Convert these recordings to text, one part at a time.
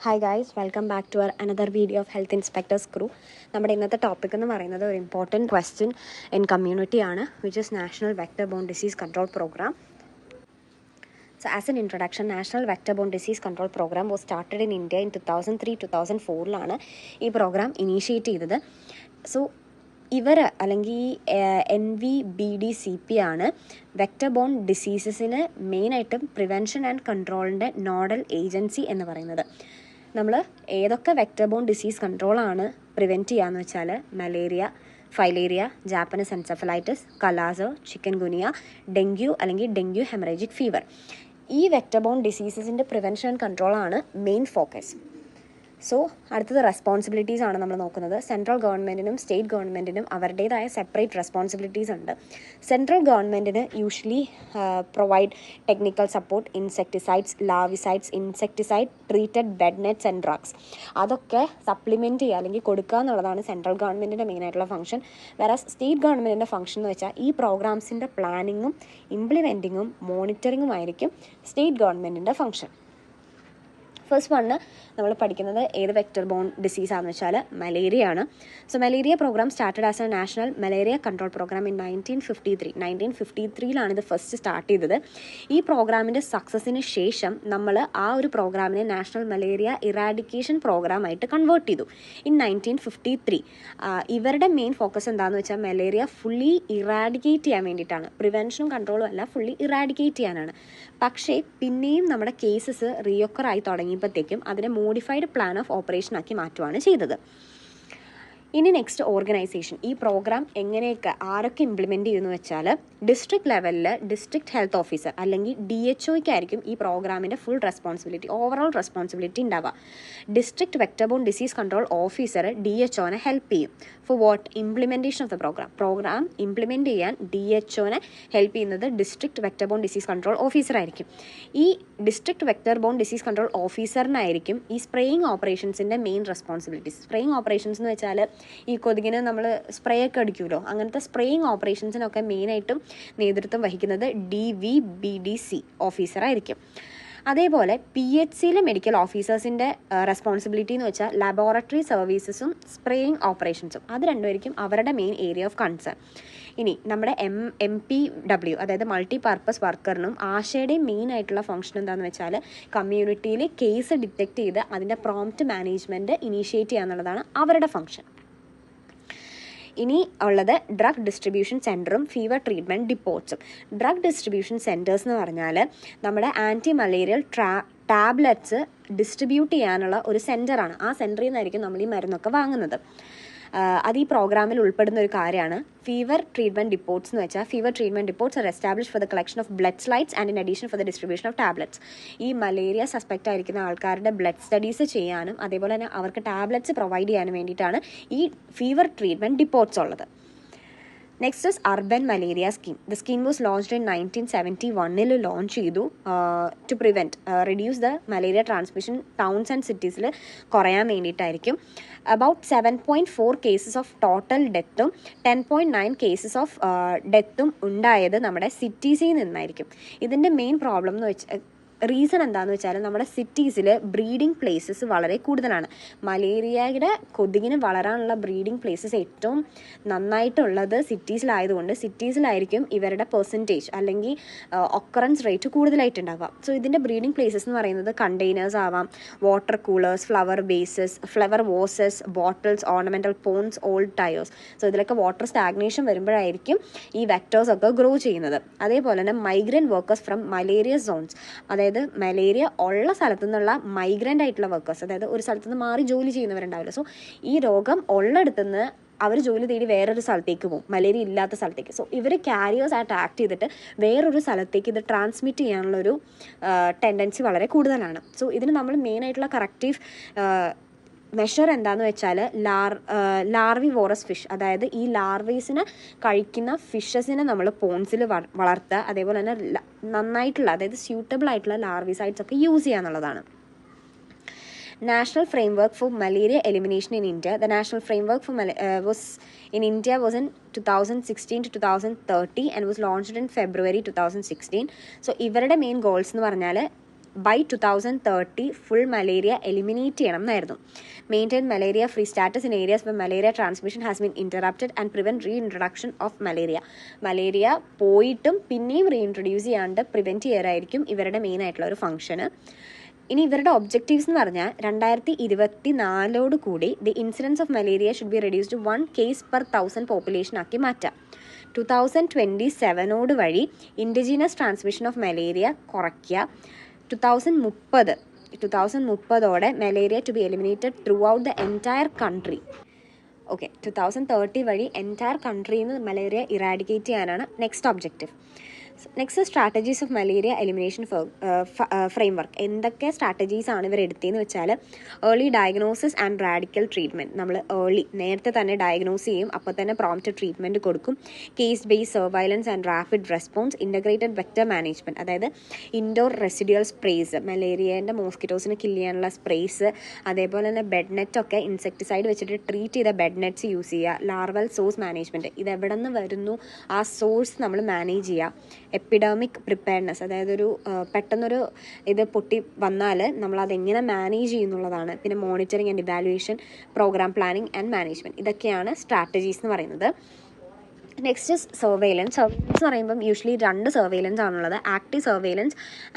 Hi guys, welcome back to our another video of Health Inspectors Crew. നമ്മുടെ ഇന്നത്തെ topic എന്ന് പറയുന്നത് ഒരു ഇമ്പോർട്ടൻറ്റ് ക്വസ്റ്റ്യൻ ഇൻ കമ്മ്യൂണിറ്റി ആണ്, which is national vector borne disease control programme. So as an introduction, National Vector-Borne Disease Control Program was started in India in 2003-2004 ഈ programme initiate ചെയ്തത്. So ഇവർ അല്ലെങ്കിൽ NVBDCP ആണ് vector borne ഡിസീസസിന് മെയിനായിട്ടും prevention and കൺട്രോളിൻ്റെ nodal agency എന്ന് പറയുന്നത്. നമ്മൾ ഏതൊക്കെ വെക്ടർ ബോൺ ഡിസീസ് കൺട്രോളാണ് പ്രിവെൻറ്റ് ചെയ്യാന്ന് വെച്ചാൽ മലേറിയ, ഫൈലേറിയ, ജാപ്പനീസ് എൻസെഫലൈറ്റിസ്, കലാസോ, ചിക്കൻ ഗുനിയ, ഡെങ്കു അല്ലെങ്കിൽ ഡെങ്കു ഹെമറേജിക് ഫീവർ. ഈ വെക്ടർ ബോൺ ഡിസീസസിൻ്റെ പ്രിവെൻഷൻ ആൻഡ് കൺട്രോളാണ് മെയിൻ ഫോക്കസ്. സോ അടുത്തത് റെസ്പോൺസിബിലിറ്റീസ് ആണ് നമ്മൾ നോക്കുന്നത്. സെൻട്രൽ ഗവൺമെൻറ്റിനും സ്റ്റേറ്റ് ഗവൺമെൻറ്റിനും അവരുടേതായ സെപ്പറേറ്റ് റെസ്പോൺസിബിലിറ്റീസ് ഉണ്ട്. സെൻട്രൽ ഗവൺമെൻറ്റിന് usually provide technical support, insecticides, larvicides, insecticide treated bed nets and drugs അതൊക്കെ സപ്ലിമെൻറ്റ് ചെയ്യുക അല്ലെങ്കിൽ കൊടുക്കുക എന്നുള്ളതാണ് സെൻട്രൽ ഗവൺമെൻറ്റിൻ്റെ മെയിനായിട്ടുള്ള ഫംഗ്ഷൻ. വേറെ സ്റ്റേറ്റ് ഗവൺമെൻറ്റിൻ്റെ ഫംഗ്ഷൻ എന്ന് വെച്ചാൽ ഈ പ്രോഗ്രാംസിൻ്റെ പ്ലാനിങ്ങും ഇംപ്ലിമെൻറ്റിങ്ങും മോണിറ്ററിങ്ങും ആയിരിക്കും സ്റ്റേറ്റ് ഗവൺമെൻറ്റിൻ്റെ ഫംഗ്ഷൻ. ഫസ്റ്റ് വണ്ണ് നമ്മൾ പഠിക്കുന്നത് ഏത് വെക്ടർ ബോൺ ഡിസീസാണെന്ന് വെച്ചാൽ മലേറിയ ആണ്. So malaria programme started as a national malaria control programme in 1953 ഇത് ഫസ്റ്റ് സ്റ്റാർട്ട് ചെയ്തത്. ഈ പ്രോഗ്രാമിൻ്റെ സക്സസിന് ശേഷം നമ്മൾ ആ ഒരു പ്രോഗ്രാമിനെ നാഷണൽ മലേറിയ ഇറാഡിക്കേഷൻ പ്രോഗ്രാമായിട്ട് കൺവേർട്ട് ചെയ്തു ഇൻ 1953. ഇവരുടെ മെയിൻ ഫോക്കസ് എന്താണെന്ന് വെച്ചാൽ മലേറിയ ഫുള്ളി ഇറാഡിക്കേറ്റ് ചെയ്യാൻ വേണ്ടിയിട്ടാണ്, പ്രിവെൻഷനും കൺട്രോളും അല്ല, ഫുള്ളി ഇറാഡിക്കേറ്റ് ചെയ്യാനാണ്. പക്ഷേ പിന്നെയും നമ്മുടെ കേസസ് റീയൊക്കറായി തുടങ്ങിയപ്പോഴത്തേക്കും അതിനെ മോഡിഫൈഡ് പ്ലാൻ ഓഫ് ഓപ്പറേഷൻ ആക്കി മാറ്റുകയാണ് ചെയ്തത്. ഇനി നെക്സ്റ്റ് ഓർഗനൈസേഷൻ. ഈ പ്രോഗ്രാം എങ്ങനെയൊക്കെ ആരൊക്കെ ഇംപ്ലിമെൻറ്റ് ചെയ്യുമെന്ന് വെച്ചാൽ ഡിസ്ട്രിക്ട് ലെവലിൽ ഡിസ്ട്രിക്ട് ഹെൽത്ത് ഓഫീസർ അല്ലെങ്കിൽ DHOയ്ക്കായിരിക്കും ഈ പ്രോഗ്രാമിൻ്റെ ഫുൾ റെസ്പോൺസിബിലിറ്റി, ഓവറോൾ റെസ്പോൺസിബിലിറ്റി ഉണ്ടാവുക. District vector borne disease control officer DHOനെ ഹെൽപ്പ് ചെയ്യും for what implementation of the programme implement ചെയ്യാൻ DHOനെ ഹെൽപ്പ് ചെയ്യുന്നത് district vector borne disease control officer ആയിരിക്കും. ഈ district vector borne disease control ഓഫീസറിനായിരിക്കും ഈ സ്പ്രേയിങ് ഓപ്പറേഷൻസിൻ്റെ മെയിൻ റെസ്പോൺസിബിലിറ്റീസ്. സ്പ്രേയിങ് ഓപ്പറേഷൻസ് എന്ന് വെച്ചാൽ ഈ കൊതുകിന് നമ്മൾ സ്പ്രേ ഒക്കെ അടിക്കുമല്ലോ, അങ്ങനത്തെ സ്പ്രേയിങ് ഓപ്പറേഷൻസിനൊക്കെ മെയിനായിട്ടും നേതൃത്വം വഹിക്കുന്നത് DVBDC ഓഫീസറായിരിക്കും. അതേപോലെ PHCയിലെ മെഡിക്കൽ ഓഫീസേഴ്സിൻ്റെ റെസ്പോൺസിബിലിറ്റി എന്ന് വെച്ചാൽ ലബോറട്ടറി സർവീസസും സ്പ്രേയിങ് ഓപ്പറേഷൻസും. അത് രണ്ടുമായിരിക്കും അവരുടെ മെയിൻ ഏരിയ ഓഫ് കൺസേൺ. ഇനി നമ്മുടെ MPW അതായത് മൾട്ടി പർപ്പസ് വർക്കറിനും ആശയുടെയും മെയിൻ ആയിട്ടുള്ള ഫംഗ്ഷൻ എന്താണെന്ന് വെച്ചാൽ കമ്മ്യൂണിറ്റിയിൽ കേസ് ഡിറ്റക്ട് ചെയ്ത് അതിൻ്റെ പ്രോംപ്റ്റ് മാനേജ്മെൻറ്റ് ഇനീഷ്യേറ്റ് ചെയ്യുക എന്നുള്ളതാണ് അവരുടെ ഫംഗ്ഷൻ. ഇനി ഉള്ളത് ഡ്രഗ് ഡിസ്ട്രിബ്യൂഷൻ സെൻറ്ററും ഫീവർ ട്രീറ്റ്മെൻറ്റ് ഡിപ്പോട്ട്സും. ഡ്രഗ് ഡിസ്ട്രിബ്യൂഷൻ സെൻറ്റേഴ്സ് എന്ന് പറഞ്ഞാൽ നമ്മുടെ ആൻറ്റി മലേറിയൽ ടാബ്ലറ്റ്സ് ഡിസ്ട്രിബ്യൂട്ട് ചെയ്യാനുള്ള ഒരു സെൻറ്ററാണ്. ആ സെൻറ്ററിൽ നിന്നായിരിക്കും നമ്മൾ ഈ മരുന്നൊക്കെ വാങ്ങുന്നത്. അത് ഈ പ്രോഗ്രാമിൽ ഉൾപ്പെടുന്ന ഒരു കാര്യമാണ്. ഫീവർ ട്രീറ്റ്മെൻറ്റ് ഡിപ്പോട്ട്സ് എന്ന് വെച്ചാൽ fever treatment depots are establish for the collection of blood slides and in addition for the distribution of tablets. ഈ മലേറിയ സസ്പെക്റ്റ് ആയിരിക്കുന്ന ആൾക്കാരുടെ ബ്ലഡ് സ്റ്റഡീസ് ചെയ്യാനും അതേപോലെ തന്നെ അവർക്ക് ടാബ്ലറ്റ്സ് പ്രൊവൈഡ് ചെയ്യാനും വേണ്ടിയിട്ടാണ് ഈ ഫീവർ ട്രീറ്റ്മെൻറ്റ് ഡിപ്പോട്ട്സ് ഉള്ളത്. Next is urban malaria scheme. The scheme was launched in 1971 launch ചെയ്തു to reduce the malaria transmission towns and സിറ്റീസിൽ കുറയാൻ വേണ്ടിയിട്ടായിരിക്കും. അബൌട്ട് 7.4 കേസസ് ഓഫ് ടോട്ടൽ ഡെത്തും 10.9 കേസസ് ഓഫ് ഡെത്തും ഉണ്ടായത് നമ്മുടെ സിറ്റീസിൽ നിന്നായിരിക്കും. ഇതിൻ്റെ മെയിൻ പ്രോബ്ലം എന്ന് വെച്ചാൽ റീസൺ എന്താണെന്ന് വെച്ചാൽ നമ്മുടെ സിറ്റീസിൽ ബ്രീഡിംഗ് പ്ലേസസ് വളരെ കൂടുതലാണ്. മലേറിയയുടെ കൊതുകിന് വളരാനുള്ള ബ്രീഡിംഗ് പ്ലേസസ് ഏറ്റവും നന്നായിട്ടുള്ളത് സിറ്റീസിലായതുകൊണ്ട് സിറ്റീസിലായിരിക്കും ഇവരുടെ പെർസെൻറ്റേജ് അല്ലെങ്കിൽ ഒക്കറൻസ് റേറ്റ് കൂടുതലായിട്ടുണ്ടാവുക. സോ ഇതിൻ്റെ ബ്രീഡിംഗ് പ്ലേസസ് എന്ന് പറയുന്നത് കണ്ടെയ്നേഴ്സ് ആവാം, water coolers, flower vases, bottles, ornamental ponds, old tyres. So ഇതിലൊക്കെ വാട്ടർ സ്റ്റാഗ്നേഷൻ വരുമ്പോഴായിരിക്കും ഈ വെക്ടേഴ്സൊക്കെ ഗ്രോ ചെയ്യുന്നത്. അതേപോലെ തന്നെ migrant workers from malaria zones, അതായത് മലേറിയ ഉള്ള സ്ഥലത്തു നിന്നുള്ള മൈഗ്രൻ്റ് ആയിട്ടുള്ള വർക്കേഴ്സ്, അതായത് ഒരു സ്ഥലത്തു നിന്ന് മാറി ജോലി ചെയ്യുന്നവരുണ്ടാവില്ല. സോ ഈ രോഗം ഉള്ളിടത്തുനിന്ന് അവർ ജോലി തേടി വേറൊരു സ്ഥലത്തേക്ക് പോകും, മലേറിയ ഇല്ലാത്ത സ്ഥലത്തേക്ക്. സോ ഇവർ ക്യാരിയേഴ്സ് ആയിട്ട് ആക്ട് ചെയ്തിട്ട് വേറൊരു സ്ഥലത്തേക്ക് ഇത് ട്രാൻസ്മിറ്റ് ചെയ്യാനുള്ളൊരു ടെൻഡൻസി വളരെ കൂടുതലാണ്. സോ ഇതിന് നമ്മൾ മെയിനായിട്ടുള്ള കറക്റ്റീവ് മെഷർ എന്താണെന്ന് വെച്ചാൽ ലാർവി വോറസ് ഫിഷ്, അതായത് ഈ ലാർവീസിനെ കഴിക്കുന്ന ഫിഷസിനെ നമ്മൾ പോൺസിൽ വളർത്തുക, അതേപോലെ തന്നെ നന്നായിട്ടുള്ള അതായത് സ്യൂട്ടബിൾ ആയിട്ടുള്ള ലാർവിസൈഡ്സ് ഒക്കെ യൂസ് ചെയ്യുക എന്നുള്ളതാണ്. National Framework for Malaria Elimination in India. The National Framework for was in 2016 to 2030 and was launched in February 2016. So ഇവരുടെ മെയിൻ ഗോൾസ് എന്ന് പറഞ്ഞാൽ ബൈ 2030 ഫുൾ മലേറിയ എലിമിനേറ്റ് ചെയ്യണം എന്നായിരുന്നു. Maintain malaria free status in areas where malaria transmission has been interrupted and prevent reintroduction of malaria. Malaria പോയിട്ടും പിന്നെയും reintroduce ചെയ്യാണ്ട് prevent ചെയ്യാനായിരിക്കും ഇവരുടെ main ആയിട്ടുള്ള ഒരു ഫംഗ്ഷന്. ഇനി ഇവരുടെ ഒബ്ജക്റ്റീവ്സ് എന്ന് പറഞ്ഞാൽ 2024 കൂടി the incidence of malaria should be reduce to 1 case per 1000 population ആക്കി മാറ്റാം. 2027 വഴി ഇൻഡിജീനസ് ട്രാൻസ്മിഷൻ ഓഫ് മലേറിയ കുറയ്ക്കുക. 2030 malaria to be eliminated throughout the entire country. Okay, 2030 വഴി എൻറ്റയർ കൺട്രിയിൽ നിന്ന് മലേറിയ ഇറാഡിക്കേറ്റ് ചെയ്യാനാണ് next objective. Next strategies of malaria elimination framework. എന്തൊക്കെ strategies ആണ് ഇവർ എടുത്തതെന്ന് വെച്ചാൽ, early diagnosis and radical treatment. നമ്മൾ നേരത്തെ തന്നെ ഡയഗ്നോസ് ചെയ്യും, അപ്പോൾ തന്നെ പ്രോംപ്റ്റ് ട്രീറ്റ്മെൻറ്റ് കൊടുക്കും. Case based surveillance and rapid response. Integrated vector management, അതായത് ഇൻഡോർ റെസിഡ്യൂവൽ സ്പ്രേസ്, മലേറിയേൻ്റെ മോസ്കിറ്റോസിനെ കില്ല് ചെയ്യാനുള്ള സ്പ്രേസ്. അതേപോലെ തന്നെ ബെഡ് നെറ്റൊക്കെ ഇൻസെക്ടിസൈഡ് വെച്ചിട്ട് ട്രീറ്റ് ചെയ്ത ബെഡ് നെറ്റ്സ് യൂസ് ചെയ്യുക. ലാർവൽ സോഴ്സ് മാനേജ്മെൻറ്റ്, ഇത് എവിടെ നിന്ന് വരുന്നു ആ സോഴ്സ് നമ്മൾ മാനേജ് ചെയ്യുക. എപ്പിഡെമിക് പ്രിപ്പയർനെസ്, അതായത് ഒരു പെട്ടെന്നൊരു ഇത് പൊട്ടി വന്നാൽ നമ്മളതെങ്ങനെ മാനേജ് ചെയ്യുന്നുള്ളതാണ്. പിന്നെ monitoring and evaluation, programme planning and management, ഇതൊക്കെയാണ് സ്ട്രാറ്റജീസ് എന്ന് പറയുന്നത്. Next surveillance. സർവെയിലൻസ് എന്ന് പറയുമ്പം യൂഷ്വലി 2 സർവെയിലൻസ് ആണുള്ളത്, active surveillance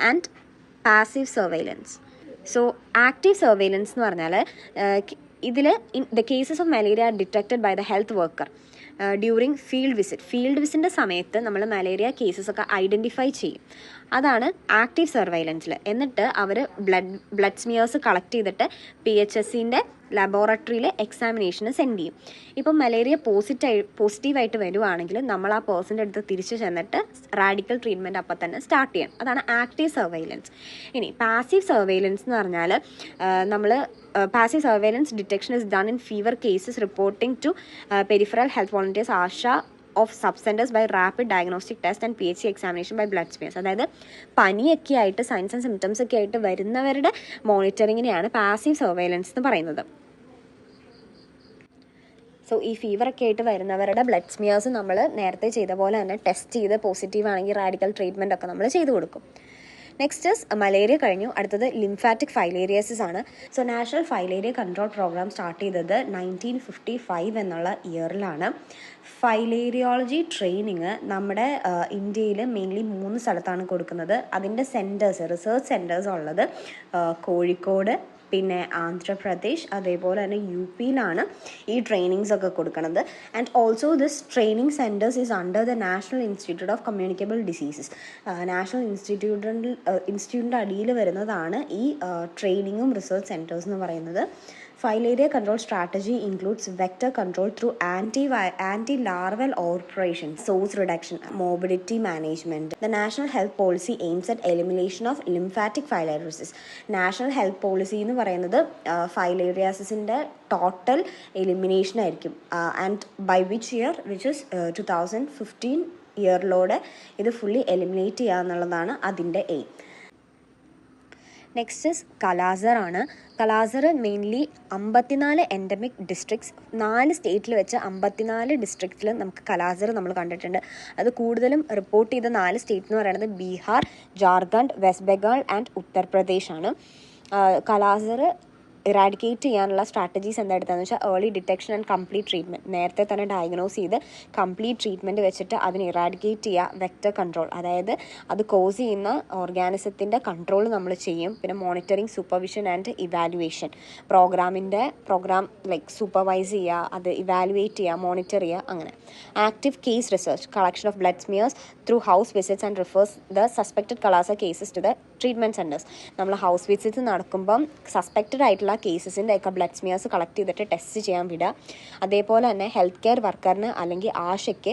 and passive surveillance. So active surveillance എന്ന് പറഞ്ഞാൽ ഇതിൽ the cases of malaria detected by the health worker during field വിസിറ്റിൻ്റെ സമയത്ത് നമ്മൾ മലേറിയ കേസസ് ഒക്കെ ഐഡൻറ്റിഫൈ ചെയ്യും. അതാണ് ആക്റ്റീവ് സർവൈലൻസിൽ. എന്നിട്ട് അവർ ബ്ലഡ് സ്മിയേഴ്സ് കളക്ട് ചെയ്തിട്ട് PHSന്റെ ലബോറട്ടറിയിൽ എക്സാമിനേഷന് സെൻഡ് ചെയ്യും. ഇപ്പം മലേറിയ പോസിറ്റീവായിട്ട് വരുവാണെങ്കിൽ നമ്മൾ ആ പേഴ്സൻ്റെ അടുത്ത് തിരിച്ചു ചെന്നിട്ട് റാഡിക്കൽ ട്രീറ്റ്മെൻറ്റ് അപ്പം തന്നെ സ്റ്റാർട്ട് ചെയ്യണം. അതാണ് ആക്റ്റീവ് സർവൈലൻസ്. ഇനി പാസീവ് സർവൈലൻസ് എന്ന് പറഞ്ഞാൽ passive surveillance detection is done in fever cases reporting to peripheral health volunteers ASHA of subcenters by rapid diagnostic test and PHC examination by blood smears. അതായത് പനിയൊക്കെ ആയിട്ട് signs and symptoms ഒക്കെ ആയിട്ട് വരുന്നവരുടെ മോണിറ്ററിങ്ങിനെയാണ് passive surveillance എന്ന് പറയുന്നത്. So ഈ ഫീവറൊക്കെ ആയിട്ട് വരുന്നവരുടെ ബ്ലഡ് സ്മിയേഴ്സ് നമ്മൾ നേരത്തെ ചെയ്ത പോലെ തന്നെ ടെസ്റ്റ് ചെയ്ത് പോസിറ്റീവ് ആണെങ്കിൽ റാഡിക്കൽ ട്രീറ്റ്മെൻ്റ് ഒക്കെ നമ്മൾ ചെയ്തു കൊടുക്കും. നെക്സ്റ്റ് മലേറിയ കഴിഞ്ഞു, അടുത്തത് ലിംഫാറ്റിക് ഫൈലേരിയാസിസ് ആണ്. So national filaria control programme start ചെയ്തത് 1955 എന്നുള്ള ഇയറിലാണ്. ഫൈലേരിയോളജി ട്രെയിനിങ് നമ്മുടെ ഇന്ത്യയിൽ മെയിൻലി 3 സ്ഥലത്താണ് കൊടുക്കുന്നത്. അതിൻ്റെ റിസർച്ച് സെൻറ്റേഴ്സ് ഉള്ളത് കോഴിക്കോട്, പിന്നെ ആന്ധ്രാപ്രദേശ്, അതേപോലെ തന്നെ UPയിലാണ് ഈ ട്രെയിനിങ്സ് ഒക്കെ കൊടുക്കുന്നത്. And also this training centres is under the national institute of communicable diseases. National ഇൻസ്റ്റിറ്റ്യൂട്ടിൻ്റെ അടിയിൽ വരുന്നതാണ് ഈ ട്രെയിനിങ്ങും റിസർച്ച് സെൻറ്റേഴ്സ് എന്ന് പറയുന്നത്. Filaria control strategy includes vector control through anti-larval operations, source reduction, morbidity management. The National Health Policy aims at elimination of lymphatic filariasis. National Health Policy എന്ന് പറയുന്നത് ഫൈലേറിയാസിൻ്റെ ടോട്ടൽ എലിമിനേഷൻ ആയിരിക്കും. And by which year, which is 2015 ഇയറിലൂടെ ഇത് fully eliminate ചെയ്യുക എന്നുള്ളതാണ് അതിൻ്റെ aim. Next കലാസർ ആണ്. കലാസർ മെയിൻലി 54 എൻഡമിക് ഡിസ്ട്രിക്ട്സ്, 4 സ്റ്റേറ്റിൽ വെച്ച് 54 ഡിസ്ട്രിക്റ്റിൽ നമുക്ക് കലാസർ നമ്മൾ കണ്ടിട്ടുണ്ട്. അത് കൂടുതലും റിപ്പോർട്ട് ചെയ്ത 4 സ്റ്റേറ്റ് എന്ന് പറയുന്നത് ബീഹാർ, ജാർഖണ്ഡ്, വെസ്റ്റ് ബംഗാൾ ആൻഡ് ഉത്തർപ്രദേശ് ആണ്. കലാസർ ഇറാഡിക്കേറ്റ് ചെയ്യാനുള്ള സ്ട്രാറ്റജീസ് എന്താ എടുത്തതെന്ന് വെച്ചാൽ early detection and complete treatment. നേരത്തെ തന്നെ ഡയഗ്നോസ് ചെയ്ത് കംപ്ലീറ്റ് ട്രീറ്റ്മെൻറ്റ് വെച്ചിട്ട് അതിനെ ഇറാഡിക്കേറ്റ് ചെയ്യുക. വെക്ടർ കൺട്രോൾ, അതായത് അത് കോസ് ചെയ്യുന്ന ഓർഗാനിസത്തിൻ്റെ കൺട്രോൾ നമ്മൾ ചെയ്യും. പിന്നെ monitoring, supervision and evaluation. Programme supervise ചെയ്യുക, അത് ഇവാലുവേറ്റ് ചെയ്യുക, മോണിറ്റർ ചെയ്യുക, അങ്ങനെ. Active case research, collection of blood smears through house visits and refers the suspected kala-azar cases to the treatment centres. നമ്മൾ ഹൗസ് വിസിറ്റ്സ് നടക്കുമ്പം സസ്പെക്റ്റഡ് ആയിട്ടുള്ള കേസസിൻ്റെ ഒക്കെ ബ്ലഡ് സ്മിയേഴ്സ് കളക്ട് ചെയ്തിട്ട് ടെസ്റ്റ് ചെയ്യാൻ വിടുക. അതേപോലെ തന്നെ ഹെൽത്ത് കെയർ വർക്കറിന് അല്ലെങ്കിൽ ആശയ്ക്ക്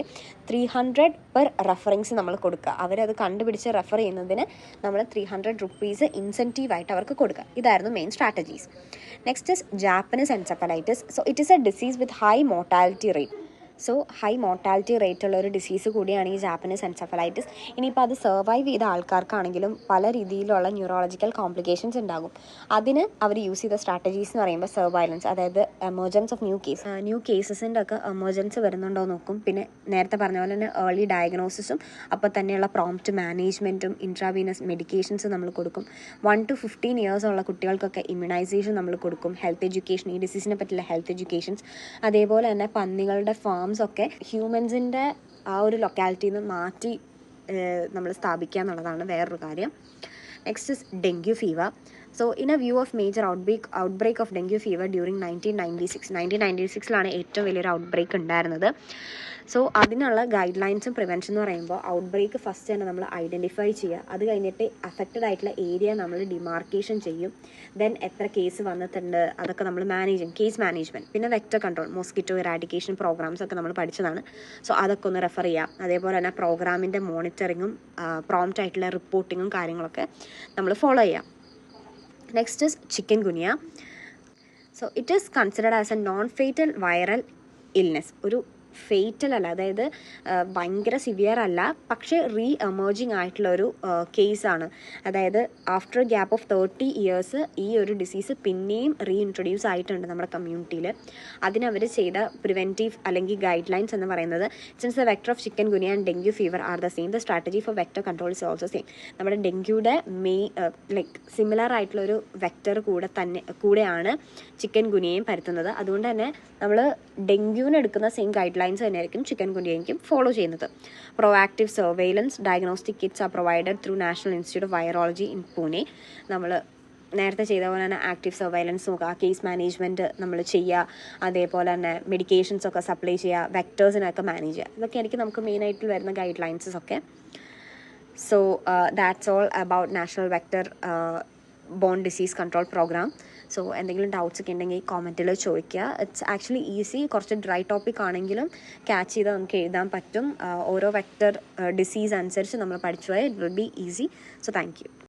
300 പെർ റെഫറിങ്സ് നമ്മൾ കൊടുക്കുക. അവരത് കണ്ടുപിടിച്ച് റെഫർ ചെയ്യുന്നതിന് നമ്മൾ 300 rupees ഇൻസെൻറ്റീവായിട്ട് അവർക്ക് കൊടുക്കുക. ഇതായിരുന്നു main strategies. Next is Japanese encephalitis. So it is A disease with high mortality rate. So high mortality rate ഉള്ള ഒരു ഡിസീസ് കൂടിയാണ് ഈ ജാപ്പനീസ് എൻസെഫലൈറ്റിസ്. ഇനിയിപ്പോൾ അത് സർവൈവ് ചെയ്ത ആൾക്കാർക്കാണെങ്കിലും പല രീതിയിലുള്ള ന്യൂറോളജിക്കൽ കോംപ്ലിക്കേഷൻസ് ഉണ്ടാകും. അതിന് അവർ യൂസ് ചെയ്ത സ്ട്രാറ്റജീസ് എന്ന് പറയുമ്പോൾ സർവൈലൻസ്, അതായത് എമർജൻസ് ഓഫ് ന്യൂ കേസസിൻ്റെ ഒക്കെ എമർജൻസി വരുന്നുണ്ടോ നോക്കും. പിന്നെ നേരത്തെ പറഞ്ഞ പോലെ തന്നെ ഏർലി ഡയഗ്നോസിസും അപ്പോൾ തന്നെയുള്ള പ്രോംപ്റ്റ് മാനേജ്മെൻറ്റും ഇൻട്രാവീനസ് മെഡിക്കേഷൻസ് നമ്മൾ കൊടുക്കും. 1 to 15 years ഉള്ള കുട്ടികൾക്കൊക്കെ ഇമ്മ്യൂണൈസേഷൻ നമ്മൾ കൊടുക്കും. ഹെൽത്ത് എഡ്യൂക്കേഷൻ, ഈ ഡിസീസിനെ പറ്റിയുള്ള ഹെൽത്ത് എഡ്യൂക്കേഷൻസ്. അതേപോലെ തന്നെ പന്നികളുടെ ഒക്കെ ഹ്യൂമൻസിൻ്റെ ആ ഒരു ലൊക്കാലിറ്റിയിൽ നിന്ന് മാറ്റി നമ്മൾ സ്ഥാപിക്കുക എന്നുള്ളതാണ് വേറൊരു കാര്യം. Next is dengue fever. So in A view of major outbreak of dengue fever during 1996 ഏറ്റവും വലിയൊരു ഔട്ട്ബ്രേക്ക് ഉണ്ടായിരുന്നത്. സോ അതിനുള്ള ഗൈഡ് ലൈൻസും പ്രിവെൻഷൻ എന്ന് പറയുമ്പോൾ ഔട്ട്ബ്രേക്ക് ഫസ്റ്റ് തന്നെ നമ്മൾ ഐഡൻറ്റിഫൈ ചെയ്യുക. അത് കഴിഞ്ഞിട്ട് അഫക്റ്റഡ് ആയിട്ടുള്ള ഏരിയ നമ്മൾ ഡിമാർക്കേഷൻ ചെയ്യും. ദെൻ എത്ര കേസ് വന്നിട്ടുണ്ട് അതൊക്കെ നമ്മൾ മാനേജ് ചെയ്യും, കേസ് മാനേജ്മെൻറ്റ്. പിന്നെ vector control, mosquito eradication programmes ഒക്കെ നമ്മൾ പഠിച്ചതാണ്. സോ അതൊക്കെ ഒന്ന് റെഫർ ചെയ്യാം. അതേപോലെ തന്നെ പ്രോഗ്രാമിൻ്റെ മോണിറ്ററിങ്ങും പ്രോംപ്റ്റ് ആയിട്ടുള്ള റിപ്പോർട്ടിങ്ങും കാര്യങ്ങളൊക്കെ നമ്മൾ ഫോളോ ചെയ്യാം. Next is chikungunya. So it is considered as a non fatal viral illness. ഒരു ഫേറ്റൽ അല്ല, അതായത് ഭയങ്കര സിവിയർ അല്ല, പക്ഷേ എമേർജിങ് ആയിട്ടുള്ളൊരു കേസാണ്. അതായത് after A gap of 30 years ഈ ഒരു ഡിസീസ് പിന്നെയും ഇൻട്രൊഡ്യൂസ് ആയിട്ടുണ്ട് നമ്മുടെ കമ്മ്യൂണിറ്റിയിൽ. അതിനവർ ചെയ്ത പ്രിവെൻറ്റീവ് അല്ലെങ്കിൽ ഗൈഡ് ലൈൻസ് എന്ന് പറയുന്നത്, since the vector of chikungunya and dengue fever are the same, the strategy for vector control is also same. നമ്മുടെ ഡെങ്കുയുടെ സിമിലർ ആയിട്ടുള്ളൊരു വെക്ടർ കൂടെയാണ് ചിക്കൻ ഗുനിയയും പരത്തുന്നത്. അതുകൊണ്ട് തന്നെ നമ്മൾ ഡെങ്കുവിന് എടുക്കുന്ന സെയിം ഗൈഡ് ലൈൻസ് തന്നെയായിരിക്കും ചിക്കൻ ഗുനിയയ്ക്കും ഫോളോ ചെയ്യുന്നത്. Proactive surveillance diagnostic kits are provided through national institute of virology in Pune. നമ്മൾ നേരത്തെ ചെയ്ത പോലെ തന്നെ ആക്റ്റീവ് സർവൈലൻസ് നോക്കുക, കേസ് മാനേജ്മെൻറ്റ് നമ്മൾ ചെയ്യുക, അതേപോലെ തന്നെ മെഡിക്കേഷൻസ് ഒക്കെ സപ്ലൈ ചെയ്യുക, വെക്ടേഴ്സിനൊക്കെ മാനേജ് ചെയ്യുക. ഇതൊക്കെയായിരിക്കും നമുക്ക് മെയിനായിട്ട് വരുന്ന ഗൈഡ് ലൈൻസസ് ഒക്കെ. So that's all about national vector borne disease control programme. So എന്തെങ്കിലും ഡൗട്ട്സ് ഒക്കെ ഉണ്ടെങ്കിൽ കോമൻറ്റിൽ ചോദിക്കുക. It's actually easy. കുറച്ച് ഡ്രൈ ടോപ്പിക് ആണെങ്കിലും ക്യാച്ച് ചെയ്ത് നമുക്ക് എഴുതാൻ പറ്റും. ഓരോ വെക്ടർ ഡിസീസ് അനുസരിച്ച് നമ്മൾ പഠിച്ചു പോയാൽ it will be easy. So thank you.